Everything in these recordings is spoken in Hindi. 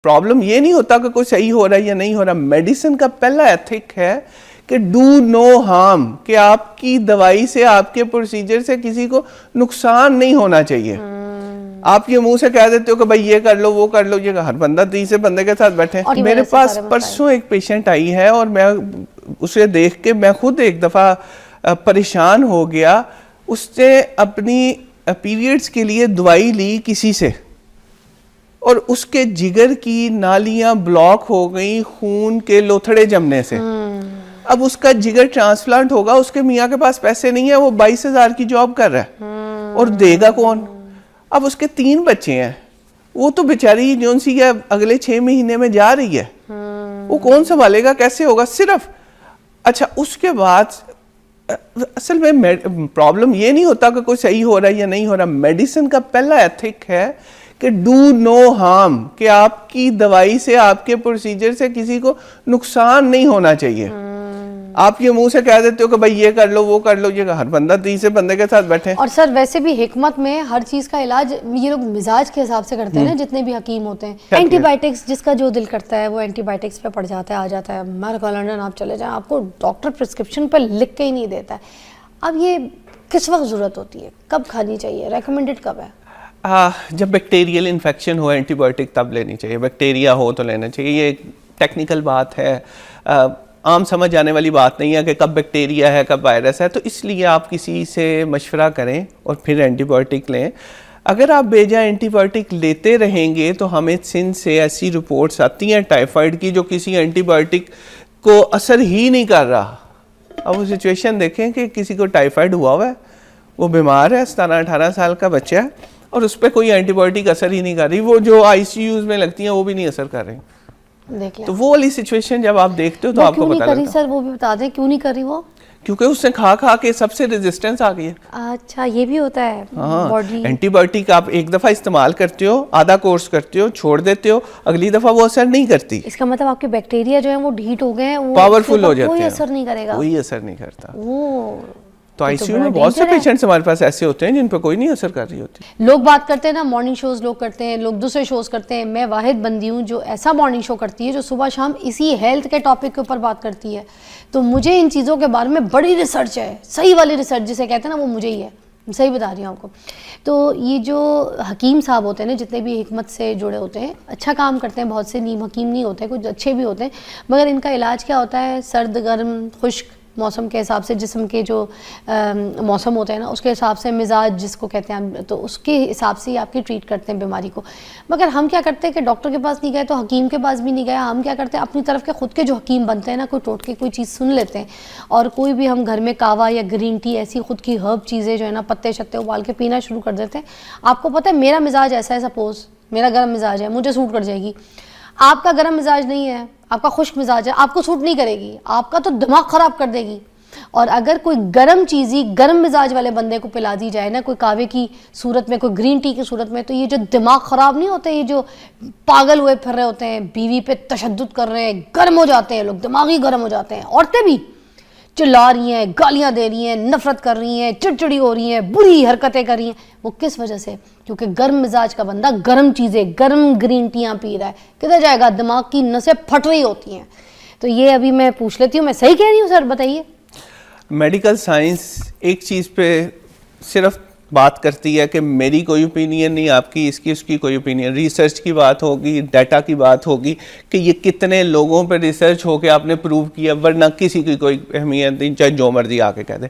प्रॉब्लम ये नहीं होता कि कोई सही हो रहा है या नहीं हो रहा। मेडिसिन का पहला एथिक है कि डू नो हार्म, कि आपकी दवाई से, आपके प्रोसीजर से किसी को नुकसान नहीं होना चाहिए। आप ये मुंह से कह देते हो कि भाई ये कर लो वो कर लो, ये हर बंदा तीसरे बंदे के साथ बैठे। मेरे पास परसों एक पेशेंट आई है और मैं उसे देख के मैं खुद एक दफा परेशान हो गया। उसने अपनी पीरियड्स के लिए दवाई ली किसी से और उसके जिगर की नालियां ब्लॉक हो गई खून के लोथड़े जमने से। अब उसका जिगर ट्रांसप्लांट होगा, उसके मियाँ के पास पैसे नहीं है, वो 22,000 की जॉब कर रहा है और देगा कौन? अब उसके 3 बच्चे हैं, वो तो बेचारी जोन सी है अगले 6 महीने में जा रही है, वो कौन संभालेगा, कैसे होगा? सिर्फ अच्छा उसके बाद असल में प्रॉब्लम ये नहीं होता कि कोई सही हो रहा है या नहीं हो रहा। मेडिसिन का पहला एथिक है कि डू नो हार्म, कि आपकी दवाई से, आपके प्रोसीजर से किसी को नुकसान नहीं होना चाहिए। आप ये मुंह से कह देते हो कि भाई ये कर लो वो कर लो, ये हर बंदा तीसरे बंदे के साथ बैठे। और सर वैसे भी हिकमत में हर चीज का इलाज ये लोग मिजाज के हिसाब से करते हैं ना, जितने भी हकीम होते हैं। एंटीबायोटिक्स जिसका जो दिल करता है वो एंटीबायोटिक्स पे पड़ जाता है, आ जाता है। लंदन आप चले जाएं, आपको डॉक्टर प्रिस्क्रिप्शन पर लिख के ही नहीं देता है। अब ये किस वक्त जरूरत होती है, कब खानी चाहिए, रेकमेंडेड कब है? जब बैक्टीरियल इन्फेक्शन हो एंटीबायोटिक तब लेनी चाहिए, बैक्टीरिया हो तो लेना चाहिए। ये टेक्निकल बात है, आम समझ आने वाली बात नहीं है कि कब बैक्टीरिया है कब वायरस है, तो इसलिए आप किसी से मशवरा करें और फिर एंटीबायोटिक लें। अगर आप बेजा एंटीबायोटिक लेते रहेंगे तो हमें सिंध से ऐसी रिपोर्ट्स आती हैं टाइफाइड की जो किसी एंटीबायोटिक को असर ही नहीं कर रहा। अब वो सिचुएशन देखें कि किसी को टाइफाइड हुआ है, वो बीमार है, 17-18 साल का बच्चा है और उस पर कोई एंटीबायोटिक असर ही नहीं कर रही, वो जो ICUs में लगती हैं वो भी नहीं असर कर रही। तो वो वाली सिचुएशन जब आप देखते हो तो आपको पता लगता है। सर वो भी बता दें क्यों नहीं कर रही वो? क्योंकि उसने खा खा के सबसे रेजिस्टेंस आ गई है। अच्छा ये भी होता है। हाँ, एंटीबायोटिक आप एक दफा इस्तेमाल करते हो, आधा कोर्स करते हो, छोड़ देते हो, अगली दफा वो असर नहीं करती। इसका मतलब आपके बैक्टीरिया जो है वो हीट हो गए हैं, वो पावरफुल हो जाते हैं, कोई असर नहीं करेगा, कोई असर नहीं करता। तो तो ICU में बहुत से पेशेंट्स हमारे पास ऐसे होते हैं जिन पर कोई नहीं असर कर रही होती। लोग बात करते हैं ना, मॉर्निंग शोज लोग करते हैं, लोग दूसरे शोज करते हैं। मैं वाहिद बंदी हूँ जो ऐसा मॉर्निंग शो करती है जो सुबह शाम इसी हेल्थ के टॉपिक के ऊपर बात करती है। तो मुझे इन चीज़ों के बारे में बड़ी रिसर्च है, सही वाली रिसर्च जिसे कहते हैं ना, वो मुझे ही है, सही बता रही हूँ आपको। तो ये जो हकीम साहब होते हैं ना, जितने भी हिकमत से जुड़े होते हैं, अच्छा काम करते हैं। बहुत से नीम हकीम नहीं होते, कुछ अच्छे भी होते हैं, मगर इनका इलाज क्या होता है? सर्द गर्म खुश्क मौसम के हिसाब से, जिस्म के जो मौसम होते हैं ना उसके हिसाब से, मिजाज जिसको कहते हैं, तो उसके हिसाब से ही आपकी ट्रीट करते हैं बीमारी को। मगर हम क्या करते हैं कि डॉक्टर के पास नहीं गए तो हकीम के पास भी नहीं गए। हम क्या करते हैं, अपनी तरफ के खुद के जो हकीम बनते हैं ना, कोई टोटके कोई चीज़ सुन लेते हैं और कोई भी हम घर में कावा या ग्रीन टी ऐसी खुद की हर्ब चीज़ें जो है ना, पत्ते शत्ते उबाल के पीना शुरू कर देते हैं। आपको पता है मेरा मिजाज ऐसा है, सपोज मेरा गर्म मिजाज है, मुझे सूट कर जाएगी। आपका गर्म मिजाज नहीं है, आपका खुश्क मिजाज है, आपको सूट नहीं करेगी, आपका तो दिमाग ख़राब कर देगी। और अगर कोई गर्म चीज़ ही गर्म मिजाज वाले बंदे को पिला दी जाए ना, कोई कावे की सूरत में, कोई ग्रीन टी की सूरत में, तो ये जो दिमाग ख़राब नहीं होते, ये जो पागल हुए फिर रहे होते हैं, बीवी पे तशद्दुद कर रहे हैं, गर्म हो जाते हैं लोग, दिमाग ही गर्म हो जाते हैं। औरतें भी चिल्ला रही हैं, गालियाँ दे रही हैं, नफरत कर रही हैं, चिड़चिड़ी हो रही हैं, बुरी हरकतें कर रही हैं। वो किस वजह से? क्योंकि गर्म मिजाज का बंदा गर्म चीज़ें, गर्म ग्रीन टियाँ पी रहा है, किधर जाएगा? दिमाग की नसें फट रही होती हैं। तो ये अभी मैं पूछ लेती हूँ, मैं सही कह रही हूँ सर, बताइए। मेडिकल साइंस एक चीज़ पे सिर्फ बात करती है कि मेरी कोई ओपिनियन नहीं, आपकी इसकी उसकी कोई ओपिनियन। रिसर्च की बात होगी, डाटा की बात होगी कि ये कितने लोगों पे रिसर्च हो के आपने प्रूव किया, वरना किसी की कोई अहमियत नहीं, चाहे जो मर्जी आके कह दे।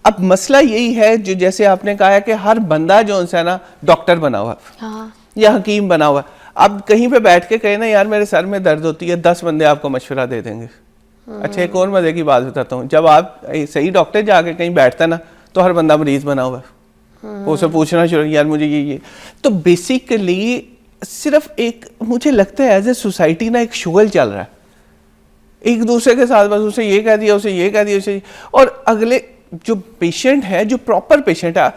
अब मसला यही है जो जैसे आपने कहा है कि हर बंदा जो है ना डॉक्टर बना हुआ है या हकीम बना हुआ है। अब कहीं पे बैठ के कहे ना यार मेरे सर में दर्द होती है, 10 बंदे आपको मशवरा दे देंगे। अच्छा एक और मजे की बात बताता हूँ, जब आप सही डॉक्टर जाके कहीं बैठता ना तो हर बंदा मरीज बना हुआ है, उसे पूछना शुरू यार मुझे ये। तो बेसिकली सिर्फ एक मुझे लगता है एज ए सोसाइटी ना एक शुगल चल रहा है, एक दूसरे के साथ, बस उसे ये कह दिया, उसे ये कह दिया, उसे, और अगले जो पेशेंट है, जो प्रॉपर पेशेंट है,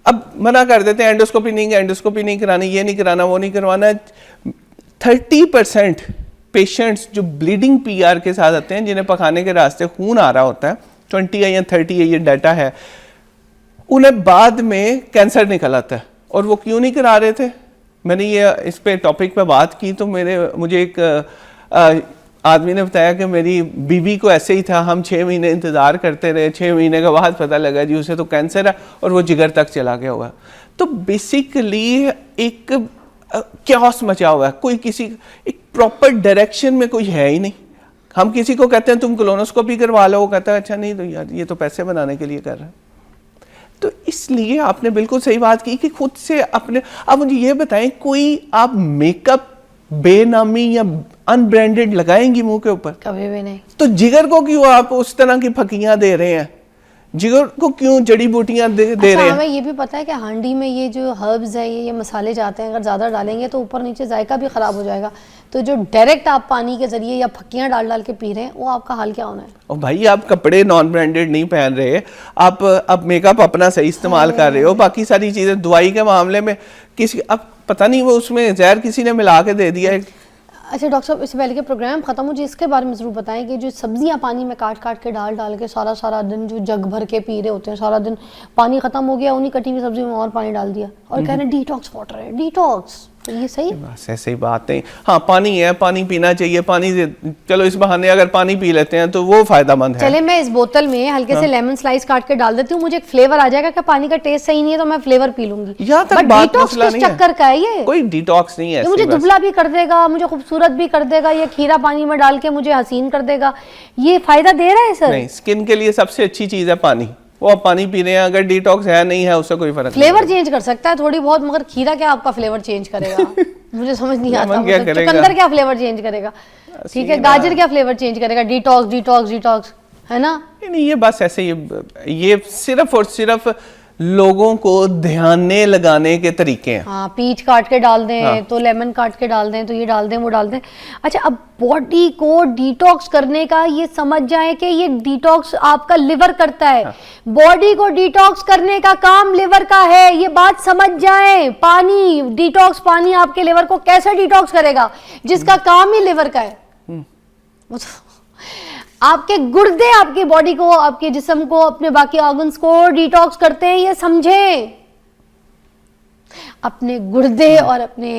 अब मना कर देते हैं, एंडोस्कोपी नहीं करानी, ये नहीं कराना, वो नहीं करवाना। 30% पेशेंट्स जो ब्लीडिंग PR के साथ आते हैं, जिन्हें पखाने के रास्ते खून आ रहा होता है, 20 या 30 ये डाटा है, उन्हें बाद में कैंसर निकल आता है। और वो क्यों नहीं करा रहे थे? मैंने ये इस पे टॉपिक पे बात की तो मुझे एक आदमी ने बताया कि मेरी बीवी को ऐसे ही था, हम 6 महीने इंतज़ार करते रहे, 6 महीने के बाद पता लगा जी उसे तो कैंसर है और वो जिगर तक चला गया हुआ। तो बेसिकली एक क्यास मचा हुआ है, कोई किसी एक प्रॉपर डायरेक्शन में कोई है ही नहीं। हम किसी को कहते हैं तुम कोलोनोस्कोपी करवा लो, वो कहता है अच्छा नहीं तो यार ये तो पैसे बनाने के लिए कर रहा है। तो इसलिए आपने बिल्कुल सही बात की कि खुद से अपने, अब मुझे ये बताएं कोई आप मेकअप बेनामी या अनब्रांडेड लगाएंगी मुंह के ऊपर? कभी भी नहीं। तो जिगर को क्यों आप उस तरह की फकियां दे रहे हैं? जिगर को क्यों जड़ी बूटियां दे रहे हैं? हमें ये भी पता है कि हांडी में ये जो हर्ब्स है, ये मसाले जाते हैं, अगर ज़्यादा डालेंगे तो ऊपर नीचे जायका भी ख़राब हो जाएगा। तो जो डायरेक्ट आप पानी के जरिए या फक्कियां डाल डाल के पी रहे हैं, वो आपका हाल क्या होना है? और भाई आप कपड़े नॉन ब्रांडेड नहीं पहन रहे, आप अब मेकअप अपना सही इस्तेमाल कर रहे हो, बाकी सारी चीज़ें दवाई के मामले में किसी अब पता नहीं वो उसमें जहर किसी ने मिला के दे दिया है। अच्छा डॉक्टर साहब, इससे पहले कि प्रोग्राम ख़त्म हो जाए इसके बारे में ज़रूर बताएं कि जो सब्जियां पानी में काट काट के डाल के सारा दिन जो जग भर के पी रहे होते हैं, सारा दिन पानी ख़त्म हो गया, उन्हीं कटी हुई सब्जी में और पानी डाल दिया और कह रहे हैं डिटॉक्स वाटर है, डिटॉक्स। तो ये सही बस ऐसे ही बात नहीं। हाँ पानी है, पानी पीना चाहिए, पानी से चलो इस बहाने अगर पानी पी लेते हैं तो वो फायदेमंद है। चले मैं इस बोतल में हल्के से लेमन स्लाइस काट के डाल देती हूँ, मुझे एक फ्लेवर आ जाएगा कि पानी का टेस्ट सही नहीं है तो मैं फ्लेवर पी लूंगी। यहाँ तक बात मसला नहीं है, चक्कर का है ये, कोई डिटॉक्स नहीं है। मुझे दुबला भी कर देगा, मुझे खूबसूरत भी कर देगा, ये खीरा पानी में डाल के मुझे हसीन कर देगा, ये फायदा दे रहा है सर? नहीं, स्किन के लिए सबसे अच्छी चीज है पानी, वो आप पानी पी रहे हैं, अगर डिटॉक्स है नहीं है उससे कोई फर्क फ्लेवर चेंज कर सकता है थोड़ी बहुत, मगर खीरा क्या आपका फ्लेवर चेंज करेगा? मुझे समझ नहीं आता। चुकंदर क्या फ्लेवर चेंज करेगा? ठीक है, गाजर क्या फ्लेवर चेंज करेगा? डिटॉक्स डिटॉक्स डिटॉक्स, है ना? नहीं ये बस ऐसे ये सिर्फ और सिर्फ लोगों को ध्याने लगाने के तरीके हैं। हाँ, पीच काट के डाल दें तो लेमन काट के डाल दें, तो ये डाल दें वो डाल दें। अच्छा, अब बॉडी को डिटॉक्स करने का ये समझ जाएं कि ये डिटॉक्स आपका लिवर करता है। बॉडी को डिटॉक्स करने का काम लिवर का है, ये बात समझ जाएं। पानी डिटॉक्स, पानी आपके लिवर को कैसे डिटॉक्स करेगा जिसका काम ही लिवर का है? आपके गुर्दे आपकी बॉडी को, आपके जिस्म को, अपने बाकी ऑर्गन्स को डिटॉक्स करते हैं, ये समझें। अपने गुर्दे और अपने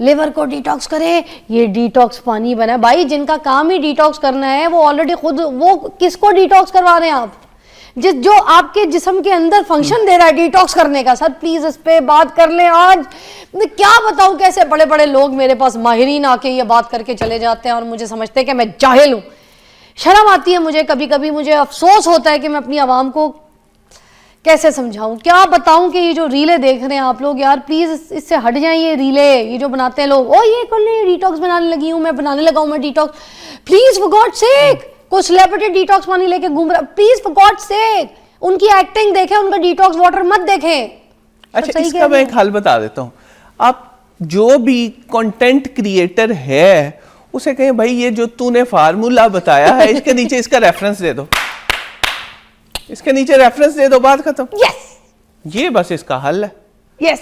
लिवर को डिटॉक्स करें, ये डिटॉक्स पानी बना। भाई जिनका काम ही डिटॉक्स करना है वो ऑलरेडी खुद, वो किसको डिटॉक्स करवा रहे हैं आप? जो आपके जिस्म के अंदर फंक्शन दे रहा है डिटॉक्स करने का। सर प्लीज इस पे बात कर लें आज। मैं क्या बताऊं कैसे बड़े बड़े लोग मेरे पास माहिरीन आके ये बात करके चले जाते हैं और मुझे समझते हैं कि मैं जाहिल हूं। शर्म आती है मुझे, कभी कभी मुझे अफसोस होता है कि मैं अपनी आवाम को कैसे समझाऊं, क्या बताऊं कि ये जो रीलें देख रहे हैं आप लोग, यार प्लीज इससे हट जाएं। ये रीलें, ये जो बनाते हैं लोग, ओ ये कर ले डिटॉक्स बनाने लगी हूं मैं, बनाने लगा हूं मैं detox. Please for God sake, कोई सेलिब्रिटी डिटॉक्स पानी लेके घूम रहा, प्लीज फॉर गॉड सेक उनकी एक्टिंग देखें, उनका डिटॉक्स वाटर मत देखें। अच्छा, इसका मैं एक हल बता देता हूं। आप जो भी कंटेंट क्रिएटर है उसे कहें भाई ये जो तूने फार्मूला बताया है इसके नीचे इसका रेफरेंस दे दो, इसके नीचे रेफरेंस दे दो, बात खत्म। यस, ये बस इसका हल है। यस।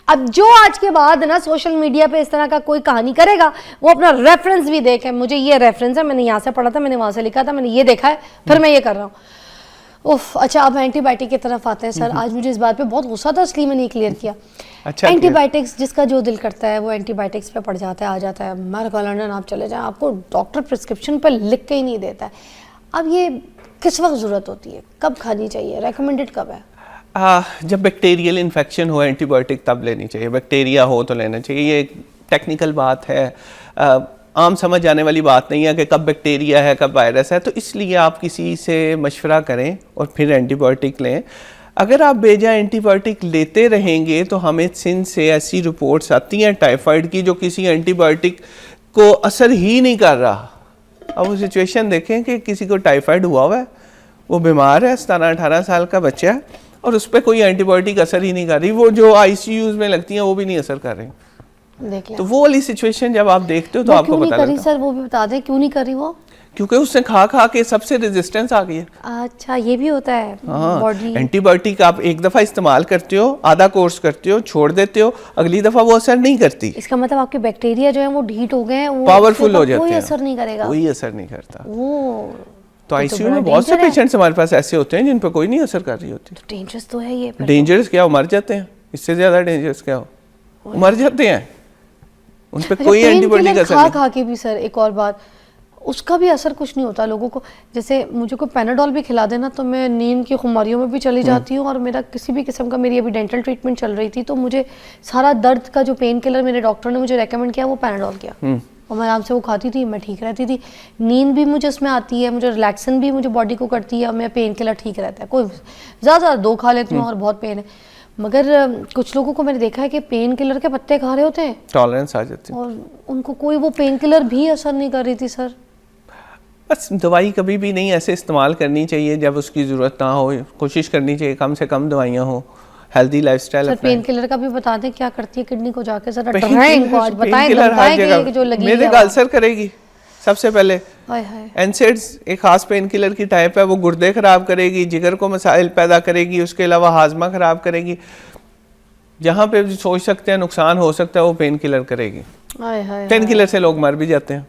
अब जो आज के बाद ना सोशल मीडिया पे इस तरह का कोई कहानी करेगा, वो अपना रेफरेंस भी देखे, मुझे ये रेफरेंस है, मैंने यहाँ से पढ़ा था, मैंने वहां से लिखा था, मैंने ये देखा है, फिर मैं ये कर रहा हूँ। उफ, अच्छा अब एंटीबायोटिक की तरफ आते हैं। सर आज मुझे इस बात पे बहुत गुस्सा था, इसलिए मैंने क्लियर किया। अच्छा, एंटीबायोटिक्स जिसका जो दिल करता है वो एंटीबायोटिक्स पे पड़ जाता है, आ जाता है। अमेरिका लंदन आप चले जाएं, आपको डॉक्टर प्रिस्क्रिप्शन पर लिख के ही नहीं देता है। अब ये किस वक्त ज़रूरत होती है, कब खानी चाहिए, रेकमेंडेड कब है? जब बैक्टीरियल इन्फेक्शन हो एंटीबायोटिक तब लेनी चाहिए, बैक्टीरिया हो तो लेना चाहिए। ये एक टेक्निकल बात है, आम समझ आने वाली बात नहीं है कि कब बैक्टीरिया है कब वायरस है, तो इसलिए आप किसी से मशवरा करें और फिर एंटीबायोटिक लें। अगर आप बेजा एंटीबायोटिक लेते रहेंगे तो हमें सिंध से ऐसी रिपोर्ट्स आती हैं टाइफाइड की जो किसी एंटीबायोटिक को असर ही नहीं कर रहा। अब वो सिचुएशन देखें कि किसी को टाइफाइड हुआ है, वो बीमार है, 17-18 साल का बच्चा है और उस पर कोई एंटीबायोटिक असर ही नहीं कर रही, वो जो ICUs में लगती हैं वो भी नहीं असर कर रही। तो वो वाली सिचुएशन जब आप देखते हो तो आपको पता लगता है। सर वो भी बता दें क्यों नहीं कर रही वो? क्योंकि उसने खा खा के सबसे रेजिस्टेंस आ गई है। अच्छा, ये भी होता है। हाँ, एंटीबायोटिक आप एक दफा इस्तेमाल करते हो, आधा कोर्स करते हो, छोड़ देते हो, अगली दफा वो असर नहीं करती। इसका मतलब आपके बैक्टीरिया जो है वो ढीठ हो गए हैं, वो पावरफुल हो जाते हैं, कोई असर नहीं करेगा, कोई असर नहीं करता। तो ICU में बहुत से पेशेंट्स हमारे पास ऐसे होते हैं जिन पर कोई नहीं असर कर रही होती। डेंजरस तो है ये। डेंजरस क्या हो, मर जाते हैं, इससे ज्यादा डेंजरस क्या हो? मर जाते हैं, उन पे अच्छा, कोई पेन एंटीबायोटिक किलर असर खा नहीं। खा के भी सर एक और बात, उसका भी असर कुछ नहीं होता लोगों को। जैसे मुझे कोई पैनाडोल भी खिला देना तो मैं नींद की खुमारियों में भी चली जाती हूँ, और मेरा किसी भी किस्म का, मेरी अभी डेंटल ट्रीटमेंट चल रही थी तो मुझे सारा दर्द का जो पेन किलर मेरे डॉक्टर ने मुझे रेकमेंड किया वो पैनाडोल किया, और मैं आराम से वो खाती थी, मैं ठीक रहती थी। नींद भी मुझे उसमें आती है, मुझे रिलैक्सन भी मुझे बॉडी को करती है, और मेरा पेन किलर ठीक रहता है। कोई ज़्यादा 2 खा लेती हूँ और बहुत पेन है, मगर कुछ लोगों को मैंने देखा है कि पेन किलर के पत्ते खा रहे होते हैं टॉलरेंस आ जाती है। और उनको कोई वो पेन किलर भी असर नहीं कर रही थी सर। बस दवाई कभी भी नहीं ऐसे इस्तेमाल करनी चाहिए जब उसकी ज़रूरत ना हो, कोशिश करनी चाहिए कम से कम दवाइयाँ हो, हेल्दी लाइफस्टाइल सर अपनाएं। पेन किलर का भी बता दें क्या करती है किडनी को, जाके जरा पेन डराएं इनको, आज पेन बताएं किलर हर धमकाएं जगह कि जो लगी मेरे है का अल्सर करेगी सबसे पहले। हाय हाय। एनसेड्स एक खास पेन किलर की टाइप है, वो गुर्दे खराब करेगी, जिगर को मसाइल पैदा करेगी, उसके अलावा हाजमा खराब करेगी। जहाँ पे भी सोच सकते हैं नुकसान हो सकता है वो पेन किलर करेगी। हाय हाय। पेन किलर से लोग मर भी जाते हैं।